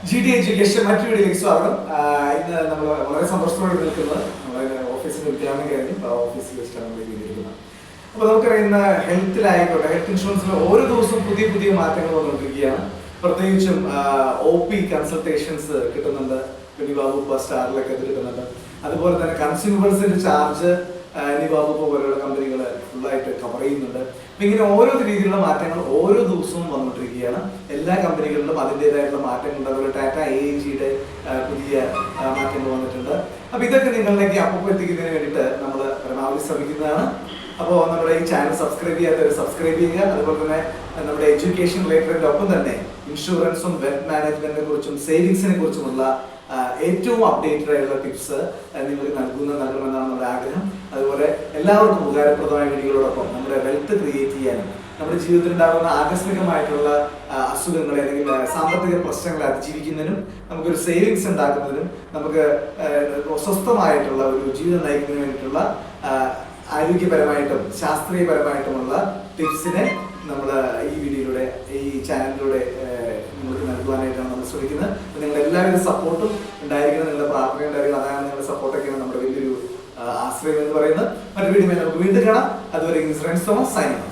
G D education മറ്റൊരു വീഡിയോയിലേക്ക് സ്വാഗതം. ഇന്ന് നമ്മൾ വളരെ സന്തോഷത്തോടെ നിൽക്കുന്നത് നമ്മുടെ ഓഫീസിൽ വിദ്യാഭ്യാസം കഴിഞ്ഞ് ഓഫീസിൽ വെച്ചിട്ടാണ് നമ്മൾ ചെയ്തിരിക്കുന്നത്. അപ്പോൾ നമുക്കറിയുന്ന ഹെൽത്തിലായിക്കോട്ടെ, ഹെൽത്ത് ഇൻഷുറൻസിൽ ഓരോ ദിവസവും പുതിയ പുതിയ മാറ്റങ്ങൾ വന്നുകൊണ്ടിരിക്കുകയാണ്. പ്രത്യേകിച്ചും OP കൺസൾട്ടേഷൻസ് കിട്ടുന്നുണ്ട്, നിവാബ് ഇപ്പോൾ സ്റ്റാറിലൊക്കെ ഇത് കിട്ടുന്നുണ്ട്. അതുപോലെ തന്നെ കൺസ്യൂമേഴ്സിന്റെ ചാർജ് നിവാബ് പോലുള്ള കമ്പനികൾ ഫുള്ളായിട്ട് കവർ ചെയ്യുന്നുണ്ട്. അപ്പം ഇങ്ങനെ ഓരോ രീതിയിലുള്ള മാറ്റങ്ങൾ ഓരോ ദിവസവും വന്നുകൊണ്ടിരിക്കുകയാണ്. എല്ലാ കമ്പനികളിലും അതിൻ്റെതായിട്ടുള്ള മാറ്റങ്ങളുണ്ട്. അതുപോലെ ടാറ്റ AIGയുടെ പുതിയ മാറ്റങ്ങൾ വന്നിട്ടുണ്ട്. അപ്പോൾ ഇതൊക്കെ നിങ്ങളിലേക്ക് അപ്പോൾ എത്തിക്കുന്നതിന് വേണ്ടിയിട്ട് നമ്മൾ പരമാവധി ശ്രമിക്കുന്നതാണ്. അപ്പോൾ നമ്മുടെ ഈ ചാനൽ സബ്സ്ക്രൈബ് ചെയ്യാത്തവർ സബ്സ്ക്രൈബ് ചെയ്യുക. അതുപോലെ തന്നെ നമ്മുടെ എഡ്യൂക്കേഷൻ റിലേറ്റഡിൻ്റെ ഒപ്പം തന്നെ ഇൻഷുറൻസും വെൽത്ത് മാനേജ്മെന്റിനെ കുറിച്ചും സേവിങ്സിനെ കുറിച്ചുമുള്ള ഏറ്റവും അപ്ഡേറ്റഡ് ആയിട്ടുള്ള ടിപ്സ് നിങ്ങൾക്ക് നൽകണമെന്നാണ് നമ്മുടെ ആഗ്രഹം. അതുപോലെ എല്ലാവർക്കും ഉപകാരപ്രദമായ വീഡിയോകളോടൊപ്പം നമ്മുടെ വെൽത്ത് ക്രിയേറ്റ് ചെയ്യാനും നമ്മുടെ ജീവിതത്തിൽ ഉണ്ടാകുന്ന ആകസ്മികമായിട്ടുള്ള അസുഖങ്ങളെ അല്ലെങ്കിൽ സാമ്പത്തിക പ്രശ്നങ്ങളെ അതിജീവിക്കുന്നതിനും നമുക്കൊരു സേവിങ്സ് ഉണ്ടാക്കുന്നതിനും നമുക്ക് സ്വസ്ഥമായിട്ടുള്ള ഒരു ജീവിതം നയിക്കുന്നതിന് വേണ്ടിയിട്ടുള്ള ആരോഗ്യപരമായിട്ടും ശാസ്ത്രീയപരമായിട്ടുമുള്ള ടിപ്സിനെ നമ്മൾ ഈ വീഡിയോയിലൂടെ ഈ ചാനലിലൂടെ നിങ്ങൾക്ക് നൽകുവാനായിട്ടാണ് നമ്മൾ ശ്രമിക്കുന്നത്. നിങ്ങളുടെ എല്ലാവിധ സപ്പോർട്ടും ഉണ്ടായിരിക്കണം, നിങ്ങളുടെ പ്രാർത്ഥന ഉണ്ടായിരിക്കണം. അതാണ് നിങ്ങളുടെ സപ്പോർട്ടൊക്കെയാണ് നമ്മുടെ വലിയൊരു ആശ്രയം എന്ന് പറയുന്നത്. മറ്റൊരു വീഡിയോ നമുക്ക് വീണ്ടും കാണാം. അതുവരെ ഫ്രണ്ട്സ് തോമസ് സൈനിങ്.